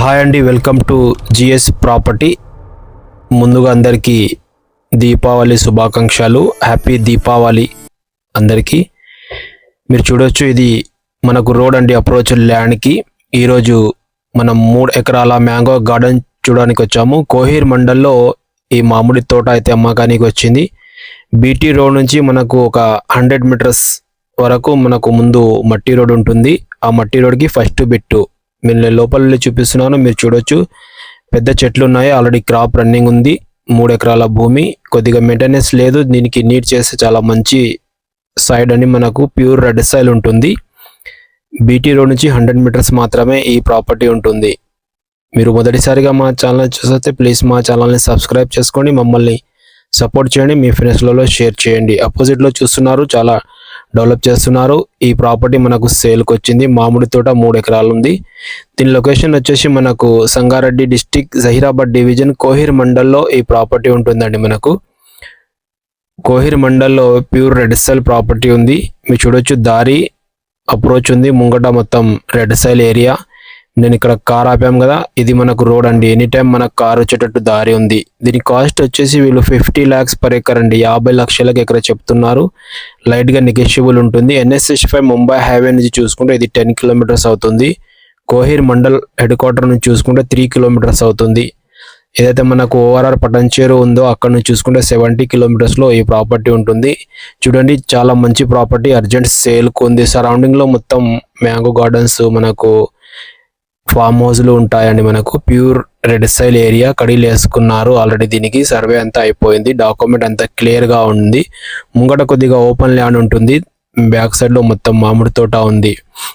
Hi అండి, welcome to GS property. ముందుగా అందరికీ దీపావళి శుభాకాంక్షలు. హ్యాపీ దీపావళి అందరికీ. మీరు చూడొచ్చు, ఇది మనకు రోడ్ అండి, అప్రోచ్ ల్యాండ్కి. ఈరోజు మనం 3 ఎకరాల మ్యాంగో గార్డెన్ చూడడానికి వచ్చాము. కోహిర్ మండల్లో ఈ మామిడి తోట అయితే అమ్మకానికి వచ్చింది. బీటీ రోడ్ నుంచి మనకు ఒక 100 మీటర్స్ వరకు మనకు ముందు మట్టి రోడ్ ఉంటుంది. ఆ మట్టి రోడ్కి ఫస్ట్ బిట్టు నేను లోపల చూపిస్తున్నాను. మీరు చూడొచ్చు, పెద్ద చెట్లు ఉన్నాయి, ఆల్రెడీ క్రాప్ రన్నింగ్ ఉంది. 3 ఎకరాల భూమి, కొద్దిగా మెయింటెనెన్స్ లేదు. దీనికి నీట్ చేస్తే చాలా మంచి సైడ్ అని మనకు ప్యూర్ రెడ్ సాయిల్ ఉంటుంది. బీటీ రోడ్ నుంచి 100 మీటర్స్ మాత్రమే ఈ ప్రాపర్టీ ఉంటుంది. మీరు మొదటిసారిగా మా ఛానల్ చూస్తే ప్లీజ్ మా ఛానల్ని సబ్స్క్రైబ్ చేసుకోండి, మమ్మల్ని సపోర్ట్ చేయండి, మీ ఫ్రెండ్స్లలో షేర్ చేయండి. అపోజిట్లో చూస్తున్నారు, చాలా డెవలప్ చేస్తున్నారు. ఈ ప్రాపర్టీ మనకు సేల్కి వచ్చింది. మామిడి తోట 3 ఎకరాలు ఉంది. దీని లొకేషన్ వచ్చేసి మనకు సంగారెడ్డి డిస్టిక్, జహీరాబాద్ డివిజన్, కోహిర్ మండల్లో ఈ ప్రాపర్టీ ఉంటుందండి. మనకు కోహిర్ మండల్లో ప్యూర్ రెడ్ సాయిల్ ప్రాపర్టీ ఉంది. మీరు చూడొచ్చు, దారి అప్రోచ్ ఉంది, ముంగట మొత్తం రెడ్ సాయిల్ ఏరియా. నేను ఇక్కడ కార్ ఆపాం కదా, ఇది మనకు రోడ్ అండి. ఎనీ టైం మనకు కార్ వచ్చేటట్టు దారి ఉంది. దీని కాస్ట్ వచ్చేసి వీళ్ళు 50 lakhs per acre అండి, 50 లక్షలకు ఎకర చెప్తున్నారు. లైట్గా నెగోషియబుల్ ఉంటుంది. NS65 ముంబై హైవే నుంచి చూసుకుంటే ఇది 10 కిలోమీటర్స్ అవుతుంది. కోహిర్ మండల్ హెడ్ క్వార్టర్ నుంచి చూసుకుంటే 3 కిలోమీటర్స్ అవుతుంది. ఏదైతే మనకు ఓఆర్ఆర్ పటంచేరు ఉందో అక్కడ నుంచి చూసుకుంటే 70 కిలోమీటర్స్లో ఈ ప్రాపర్టీ ఉంటుంది. చూడండి, చాలా మంచి ప్రాపర్టీ, అర్జెంట్ సేల్కు ఉంది. సరౌండింగ్లో మొత్తం మ్యాంగో గార్డెన్స్, మనకు ఫామ్ హౌస్లు ఉంటాయండి. మనకు ప్యూర్ రెడ్ సాయిల్ ఏరియా, కడీలు వేసుకున్నారు ఆల్రెడీ. దీనికి సర్వే అంతా అయిపోయింది, డాక్యుమెంట్ అంతా క్లియర్గా ఉంది. ముంగట కొద్దిగా ఓపెన్ ల్యాండ్ ఉంటుంది, బ్యాక్ సైడ్లో మొత్తం మామిడి తోట ఉంది.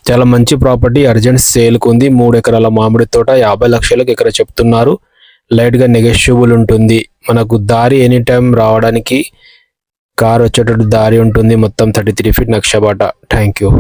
చాలా మంచి ప్రాపర్టీ, అర్జెంట్ సేల్కు ఉంది. 3 ఎకరాల మామిడి తోట 50 లక్షలకు ఎకర చెప్తున్నారు. లైట్గా నెగోషియబుల్ ఉంటుంది. మనకు దారి ఎనీ టైం రావడానికి కార్ వచ్చేటట్టు దారి ఉంటుంది. మొత్తం 33 feet నక్షబాట. Thank you.